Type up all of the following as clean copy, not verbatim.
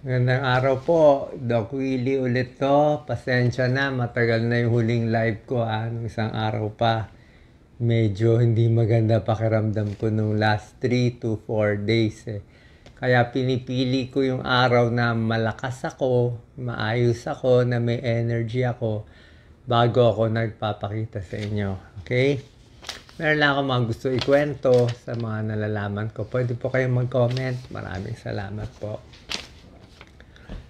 Magandang araw po, Doc Willie ulit to. Pasensya na, matagal na yung huling live ko nung isang araw pa. Medyo hindi maganda pakiramdam ko nung last 3 to 4 days Kaya pinipili ko yung araw na malakas ako, maayos ako, na may energy ako bago ako nagpapakita sa inyo. Okay? Meron lang ako mga gusto ikwento sa mga nalalaman ko. Pwede po kayong mag-comment. Maraming salamat po.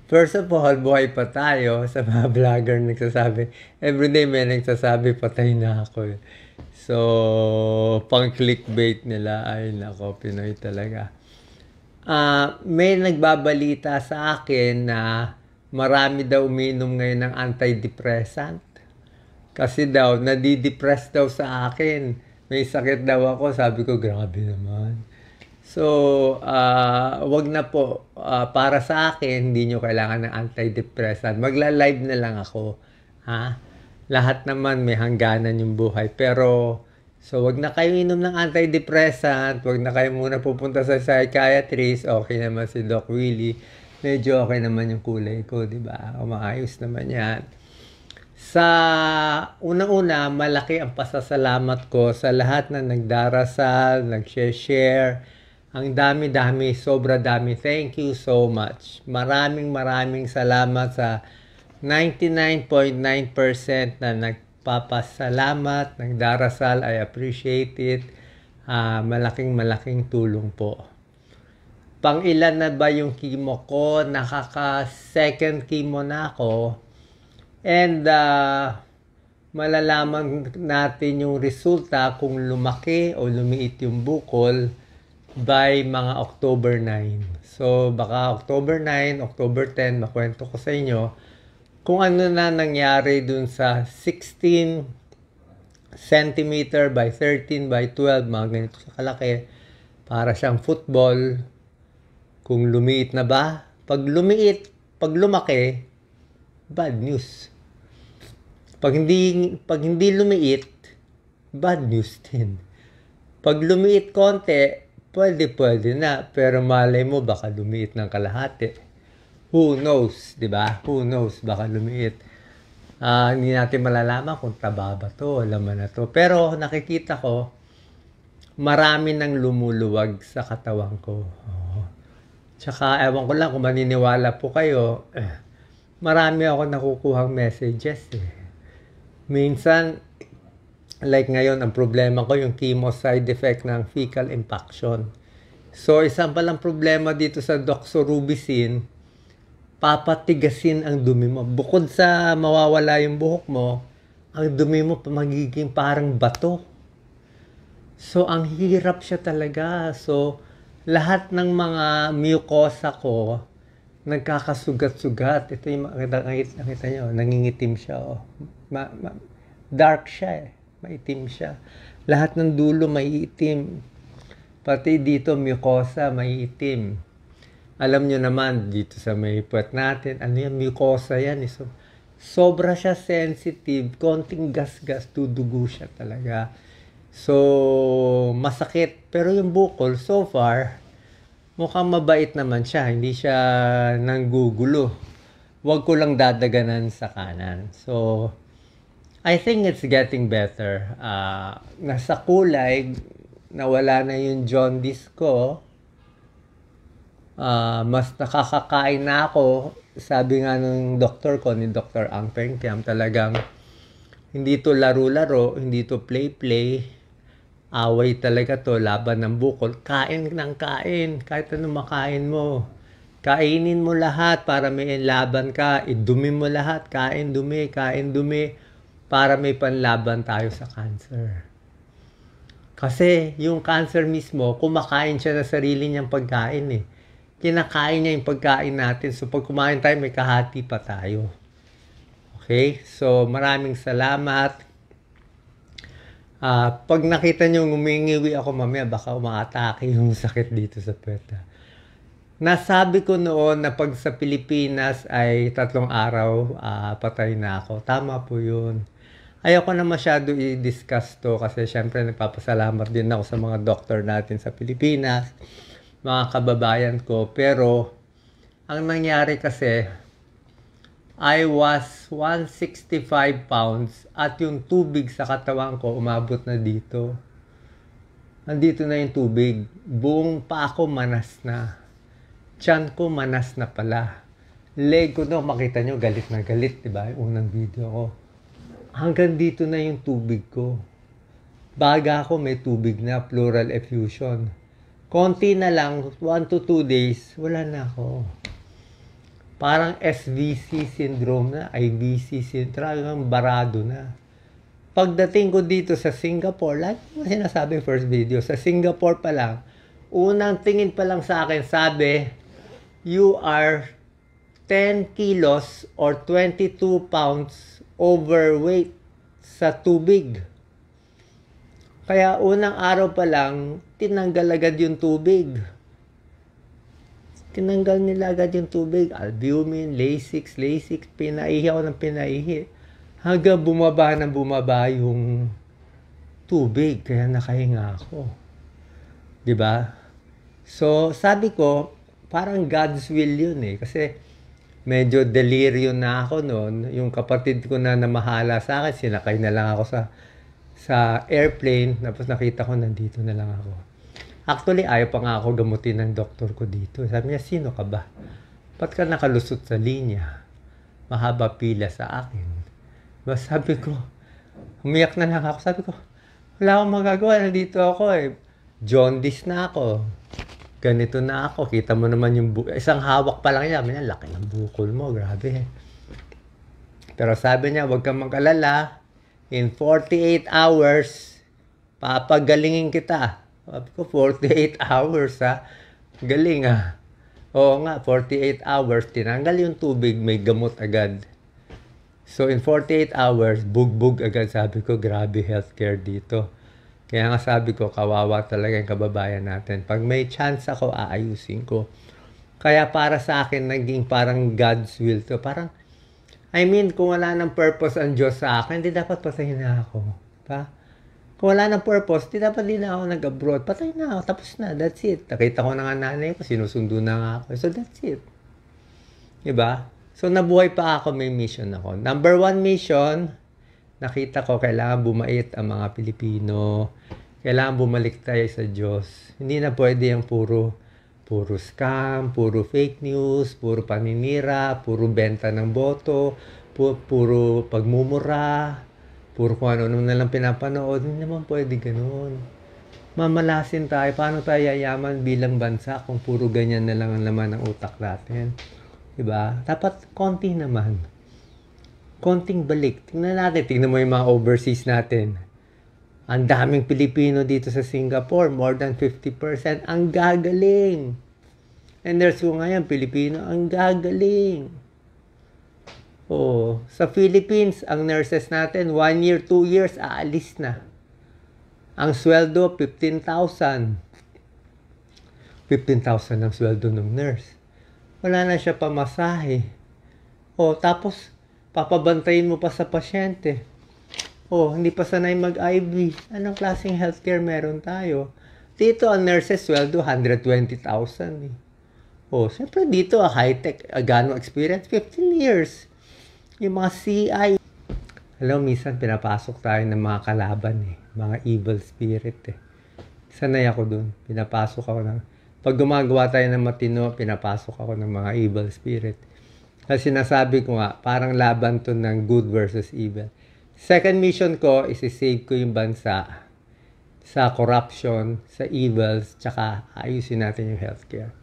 First of all, buhay pa tayo sa mga vlogger nagsasabi. Everyday may nagsasabi, patay na ako. So, pang clickbait nila, ay nako, Pinoy talaga. May nagbabalita sa akin na marami daw uminom ngayon ng antidepressant. Kasi daw, nadidepress daw sa akin. May sakit daw ako. Sabi ko, grabe naman. So, wag na po. Para sa akin, hindi nyo kailangan ng antidepressant. Magla-live na lang ako. Ha? Lahat naman may hangganan yung buhay. Pero, so wag na kayo inom ng antidepressant. Wag na kayo muna pupunta sa psychiatrist. Okay naman si Doc Willie. Medyo okay naman yung kulay ko, di ba? Maayos naman yan. Sa unang-una, malaki ang pasasalamat ko sa lahat na nagdarasal, nag-share. Ang dami-dami, sobra dami. Thank you so much. Maraming salamat sa 99.9% na nagpapasalamat, nagdarasal. I appreciate it. Malaking tulong po. Pang-ilan na ba yung chemo ko? Nakaka-second chemo na ako. And malalaman natin yung resulta kung lumaki o lumiit yung bukol by mga October 9. So, baka October 9, October 10, makwento ko sa inyo kung ano na nangyari dun sa 16 cm by 13 by 12, mga ganito sa kalaki. Para siyang football. Kung lumiit na ba? Pag lumaki, bad news. Pag hindi lumiit, bad news din. Pag lumiit konti, pwede na. Pero malay mo, baka lumiit ng kalahati. Who knows, di ba? Who knows, baka lumiit. Hindi natin malalaman kung taba ba to, laman na to. Pero nakikita ko, marami nang lumuluwag sa katawan ko. Tsaka, ewan ko lang kung maniniwala po kayo, marami ako nakukuhang messages Minsan, like ngayon, ang problema ko yung chemo side effect ng fecal impaction. So, isang palang problema dito sa doxorubicin, papatigasin ang dumi mo. Bukod sa mawawala yung buhok mo, ang dumi mo magiging parang bato. So, ang hirap siya talaga. So, lahat ng mga mucosa ko, nagkakasugat-sugat. Ito yung nakita nyo, nangingitim siya. Dark siya maitim siya. Lahat ng dulo maiitim. Pati dito mucosa maiitim. Alam nyo naman dito sa may puwet natin, ano yan, mucosa yan. So, sobra siya sensitive, konting gas-gas, dudugo siya talaga. So, masakit. Pero yung bukol, so far, mukhang mabait naman siya. Hindi siya nanggugulo. Huwag ko lang dadaganan sa kanan. So, I think it's getting better. Nasa kulay, nawala na yung jaundice ko. Mas nakakakain na ako. Sabi nga ng doktor ko, ni Dr. Ang Peng Kiam, talagang hindi to laro-laro, hindi to play-play. Away talaga to, laban ng bukol. Kain ng kain, kahit ano makain mo. Kainin mo lahat para may laban ka. Idumi mo lahat, kain dumi, para may panlaban tayo sa cancer. Kasi yung cancer mismo, kumakain siya ng sarili niyang pagkain Kinakain niya yung pagkain natin. So pag kumain tayo, may kahati pa tayo. Okay? So maraming salamat. Pag nakita niyo ngumingiwi ako mamaya, baka umaatake yung sakit dito sa puweta. Nasabi ko noon na pag sa Pilipinas ay 3 araw, patay na ako. Tama po yun. Ayoko na masyado i-discuss to kasi syempre nagpapasalamat din ako sa mga doktor natin sa Pilipinas, mga kababayan ko. Pero Ang nangyari kasi, I was 165 pounds at yung tubig sa katawan ko umabot na dito. Nandito na yung tubig. Buong pa ako manas na. Tiyan ko manas na pala. Leg ko no, makita nyo, galit na galit, diba? Yung unang video ko. Hanggang dito na yung tubig ko. Baga ako may tubig na, pleural effusion. Konti na lang, 1 to 2 days, wala na ako. Parang SVC syndrome na, IVC syndrome, talagang barado na. Pagdating ko dito sa Singapore, like sinasabi first video, sa Singapore pa lang, unang tingin pa lang sa akin, sabi, you are 10 kilos or 22 pounds overweight sa tubig. Kaya unang araw pa lang, tinanggal agad yung tubig. Tinanggal nila agad yung tubig. Albumin, Lasix, pinaihi ako ng pinaihi. Hanggang bumaba yung tubig. Kaya nakahinga ako. Diba? So, sabi ko, parang God's will yun eh. Kasi medyo delirium na ako noon. Yung kapatid ko na namahala sa akin, sinakay na lang ako sa airplane. Tapos nakita ko, nandito na lang ako. Actually, ayaw pa nga ako gamutin ng doktor ko dito. Sabi niya, sino ka ba? Ba't ka nakalusot sa linya? Mahaba pila sa akin. Bas sabi ko, umiyak na lang ako. Sabi ko, wala akong magagawa. Nandito ako eh. Jaundice na ako. Ganito na ako. Kita mo naman yung isang hawak pa lang niya. May laki ng bukol mo. Grabe. Pero sabi niya, huwag kang mag-alala. In 48 hours, papagalingin kita. Sabi ko, 48 hours ha. Galing ha. Oo nga, 48 hours. Tinanggal yung tubig, may gamot agad. So, in 48 hours, bugbog agad. Sabi ko, grabe healthcare dito. Kaya nga sabi ko, kawawa talaga yung kababayan natin. Pag may chance ako, aayusin ko. Kaya para sa akin, naging parang God's will to. Parang, I mean, kung wala ng purpose ang Diyos sa akin, hindi dapat patayin na ako. Pa? Kung wala ng purpose, di dapat din ako nag-abroad. Patay na ako, tapos na, that's it. Nakita ko na nga nanay ko, sinusundo na nga ako. So that's it. Diba? So nabuhay pa ako, may mission ako. Number 1 mission, nakita ko, kailangan bumait ang mga Pilipino. Kailangan bumalik tayo sa Diyos. Hindi na pwede yung puro scam, puro fake news, puro paninira, puro benta ng boto, puro pagmumura, puro kung ano na lang pinapanood. Hindi naman pwede ganun. Mamalasin tayo. Paano tayo yayaman bilang bansa kung puro ganyan na lang ang laman ng utak natin? Diba? Dapat konti naman. Konting balik. Tingnan natin. Tingnan mo yung mga overseas natin. Ang daming Pilipino dito sa Singapore. More than 50%. Ang gagaling. And there's ko ngayon, Pilipino. Ang gagaling. Oh, sa Philippines, ang nurses natin, 1 year, 2 years, aalis na. Ang sweldo, 15,000. 15,000 ang sweldo ng nurse. Wala na siya pamasahe. Oh, tapos, papabantayin mo pa sa pasyente. Oh, hindi pa sanay mag-IV. Anong klaseng healthcare meron tayo? Dito, ang nurses, sweldo, 120,000. Oh, siyempre dito, high-tech, gano'ng experience? 15 years. Yung mga CI. Alam, minsan pinapasok tayo ng mga kalaban eh. Mga evil spirit eh. Sanay ako dun. Pinapasok ako ng... Pag gumagawa tayo ng matino, pinapasok ako ng mga evil spirit. Kasi sinasabi ko nga, parang laban to ng good versus evil. Second mission ko is i-save ko yung bansa sa corruption, sa evils, tsaka ayusin natin yung healthcare.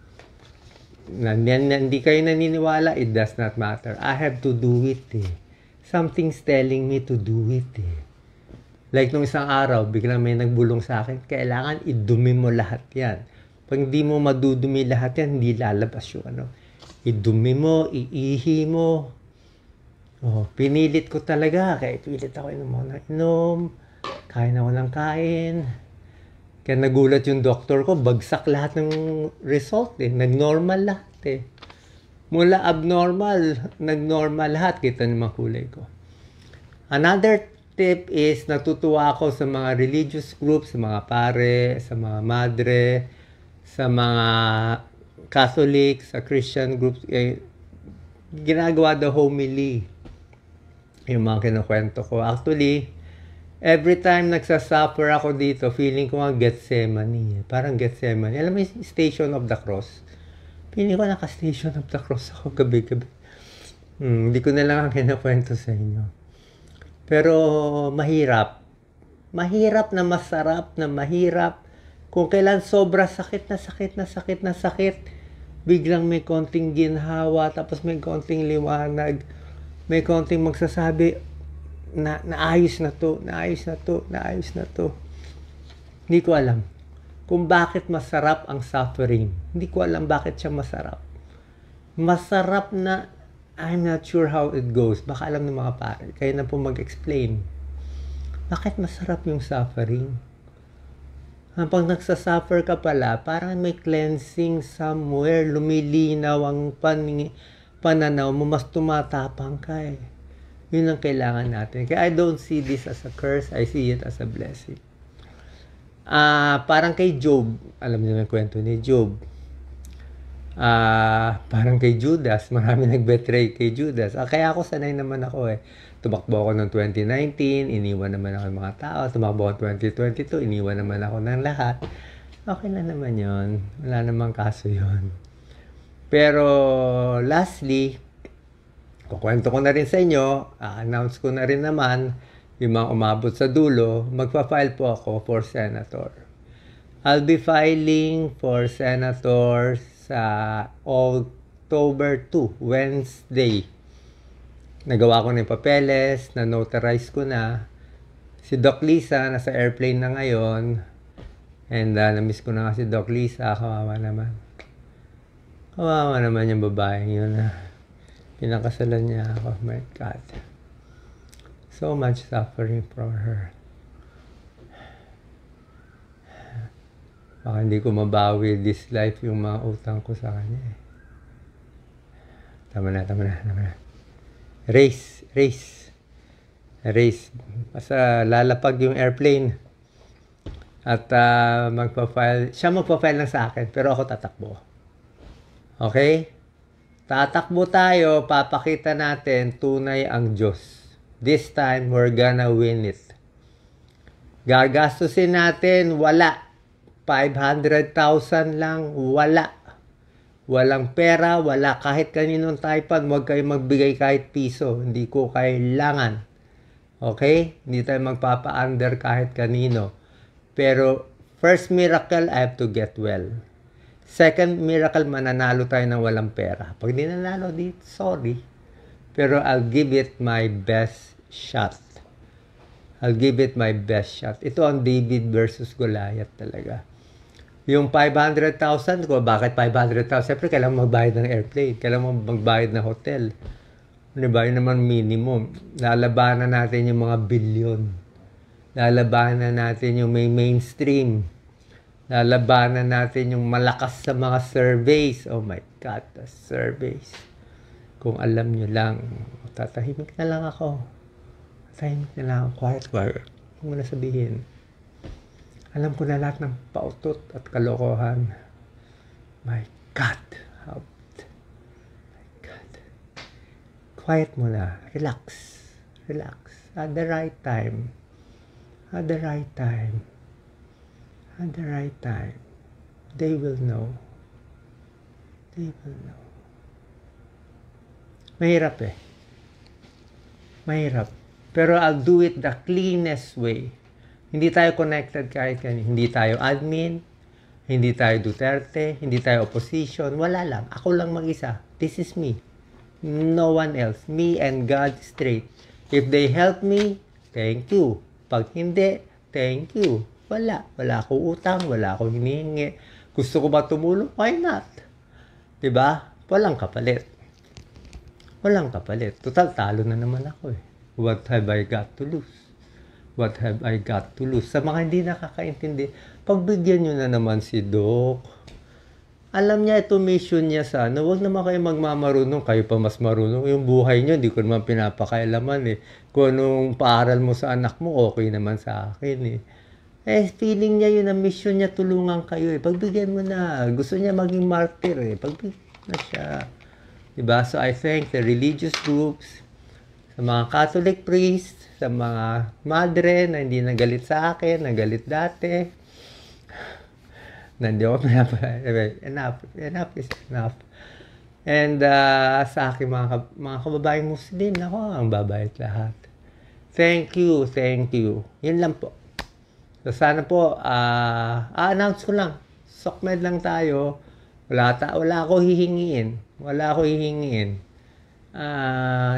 Hindi kayo naniniwala, it does not matter. I have to do it eh. Something's telling me to do it eh. Like nung isang araw, biglang may nagbulong sa akin, kailangan idumi mo lahat yan. Pag hindi mo madudumi lahat yan, hindi lalabas yung ano. Idumi mo, iihi mo. Oh, pinilit ko talaga. Kaya pilit ako inom. Kain ako ng kain. Kaya nagulat yung doktor ko, bagsak lahat ng result eh. Nag-normal lahat eh. Mula abnormal, nag-normal lahat. Kita naman kulay ko. Another tip is, natutuwa ako sa mga religious groups, sa mga pare, sa mga madre, sa mga Catholic, sa Christian groups, ginagawa the homily. Yung mga kinukwento ko. Actually, every time nagsasuffer ako dito, feeling ko nga Gethsemane. Parang Gethsemane. Alam mo yung Station of the Cross? Feeling ko naka-Station of the Cross ako gabi-gabi. Hindi ko na lang ang kinukwento sa inyo. Pero mahirap. Mahirap na masarap na mahirap. Kung kailan sobra sakit na sakit na sakit na sakit, biglang may konting ginhawa, tapos may konting liwanag, may konting magsasabi na naayos na to, naayos na to, naayos na to. Hindi ko alam kung bakit masarap ang suffering. Hindi ko alam bakit siya masarap. Masarap na I'm not sure how it goes. Baka alam ng mga pare. Kayo na po mag-explain. Bakit masarap yung suffering? Pag nagsasuffer ka pala, parang may cleansing somewhere, lumilinaw ang pananaw mo, mas tumatapang ka eh. Yun ang kailangan natin. Kaya I don't see this as a curse, I see it as a blessing. Parang kay Job, alam niyo yung kwento ni Job. Parang kay Judas, marami nag-betray kay Judas. Kaya ako sanay naman ako eh. Tumakbo ako ng 2019, iniwan naman ako ng mga tao. Tumakbo ako 2022, iniwan naman ako ng lahat. Okay na naman yon. Wala namang kaso yon. Pero lastly, kukwento ko na rin sa inyo, announce ko na rin naman, yung mga umabot sa dulo, magpa-file po ako for senator. I'll be filing for senator sa October 2, Wednesday. Nagawa ko na yung papeles, na-notarize ko na. Si Doc Lisa, nasa airplane na ngayon. And na-miss ko na nga si Doc Lisa. Kawawa naman. Kawawa naman yung babaeng yun. Pinakasalan niya ako. Oh my God. So much suffering for her. Baka hindi ko mabawi this life yung mga utang ko sa kanya. Tama na. Race. Basta lalapag yung airplane. At magpa-file. Siya magpa-file lang sa akin, pero ako tatakbo. Okay? Tatakbo tayo, papakita natin tunay ang Diyos. This time, we're gonna win it. Gagastusin natin, wala. 500,000 lang, wala. Walang pera, wala kahit kaninong taipan, huwag kayo magbigay kahit piso. Hindi ko kailangan. Okay? Hindi tayo magpapa-under kahit kanino. Pero, first miracle, I have to get well. Second miracle, mananalo tayo ng walang pera. Pag di nanalo, sorry. Pero I'll give it my best shot. I'll give it my best shot. Ito ang David versus Goliath talaga. Yung 500,000 ko, bakit 500,000? Siyempre, kailangan magbayad ng airplane. Kailangan magbayad ng hotel. Diba? Yun naman minimum. Lalabanan natin yung mga bilyon. Lalabanan natin yung may mainstream. Lalabanan natin yung malakas sa mga surveys. Oh my God, the surveys. Kung alam nyo lang, tatahimik na lang ako. Tatahimik na lang ako. Quiet. Huwag mo na sabihin. Alam ko na lahat ng pautot at kalokohan. My God. My God. Quiet muna. Relax. At the right time. They will know. Mahirap eh. Pero I'll do it the cleanest way. Hindi tayo connected kahit kanina. Hindi tayo admin, hindi tayo Duterte, hindi tayo opposition. Wala lang. Ako lang mag-isa. This is me. No one else. Me and God straight. If they help me, thank you. Pag hindi, thank you. Wala akong utang, wala akong hinihingi. Gusto ko ba tumulong? Why not? Diba? Walang kapalit. Total, talo na naman ako eh. What have I got to lose? Sa mga hindi nakakaintindi, pagbigyan nyo na naman si Doc. Alam niya ito mission niya sa huwag naman kayo magmamarunong, kayo pa mas marunong. Yung buhay nyo, hindi ko naman pinapakailaman eh. Kung anong paaral mo sa anak mo, okay naman sa akin eh. Feeling niya yun, na mission niya, tulungan kayo eh. Pagbigyan mo na. Gusto niya maging martyr eh. Pagbigyan na siya. Diba? So I thank the religious groups, sa mga Catholic priests, sa mga madre na hindi nagalit sa akin, nagalit dati. Hindi ako enough is enough. And sa aking mga kababaeng Muslim, ako, ang babait lahat. Thank you. Yun lang po. So sana po, announce ko lang. SOCMED lang tayo. Wala ako hihingiin.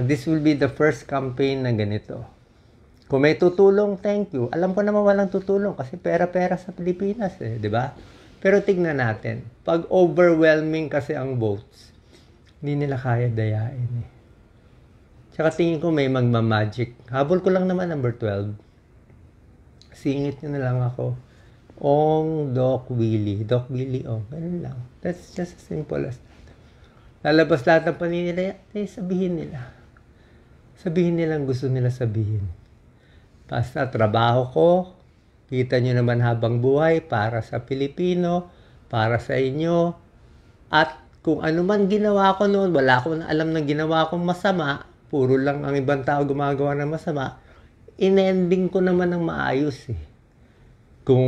This will be the first campaign na ganito. Kung may tutulong, thank you. Alam ko naman walang tutulong kasi pera-pera sa Pilipinas eh, di ba? Pero tignan natin. Pag overwhelming kasi ang votes, hindi nila kaya dayain eh. Tsaka tingin ko may magmamagic. Habol ko lang naman number 12. Singit nyo na lang ako. Doc Willie, ganun lang. That's just as simple as that. Lalabas lahat ng paninila, sabihin nila ang gusto nila sabihin. Basta trabaho ko, kita nyo naman habang buhay para sa Pilipino, para sa inyo, at kung ano man ginawa ko noon, wala akong alam na ginawa kong masama, puro lang ang ibang tao gumagawa ng masama, in-ending ko naman ng maayos eh. Kung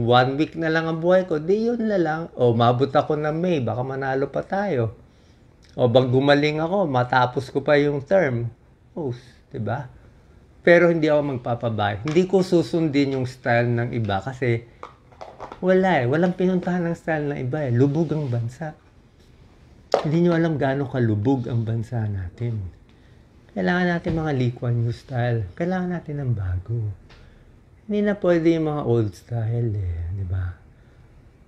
1 week na lang ang buhay ko, di yun na lang. Mabot ako ng May, baka manalo pa tayo. Bang gumaling ako, matapos ko pa yung term. Diba? Pero hindi ako magpapabay. Hindi ko susundin yung style ng iba kasi walang pinuntahan ng style ng iba eh. Lubog ang bansa. Hindi nyo alam gaano kalubog ang bansa natin. Kailangan natin mga Lee Kuan Yew style. Kailangan natin ng bago. Hindi na pwede yung mga old style eh. Diba?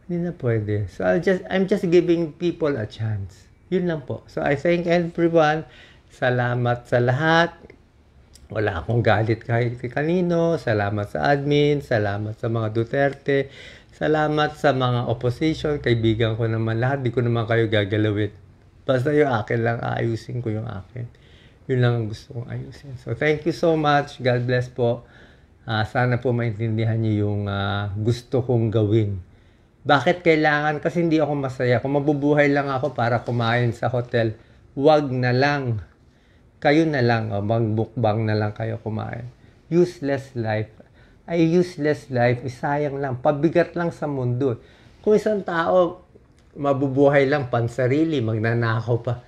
Hindi na pwede. So I'm just giving people a chance. Yun lang po. So I thank everyone. Salamat sa lahat. Wala akong galit kahit kanino. Salamat sa admin. Salamat sa mga Duterte. Salamat sa mga opposition. Kaibigan ko naman lahat. Di ko naman kayo gagalawin. Basta yung akin lang. Aayusin ko yung akin. Yun lang ang gusto kong ayusin. So thank you so much. God bless po. Sana po maintindihan niyo yung gusto kong gawin. Bakit kailangan? Kasi hindi ako masaya. Kung mabubuhay lang ako para kumain sa hotel, wag na lang. Kayo na lang. Magbukbang na lang kayo kumain. Useless life. Useless life. Sayang lang. Pabigat lang sa mundo. Kung isang tao, mabubuhay lang, pansarili, magnanakaw pa.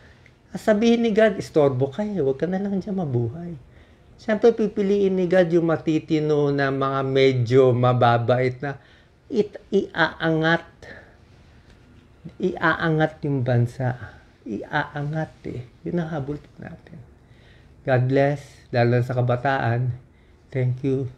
Sabihin ni God, istorbo kayo. Wag ka na lang dyan mabuhay. Siyempre, pipiliin ni God yung matitino na mga medyo mababait na iaangat yung bansa. Iaangat eh. Yun ang habol natin. God bless, lalo sa kabataan. Thank you.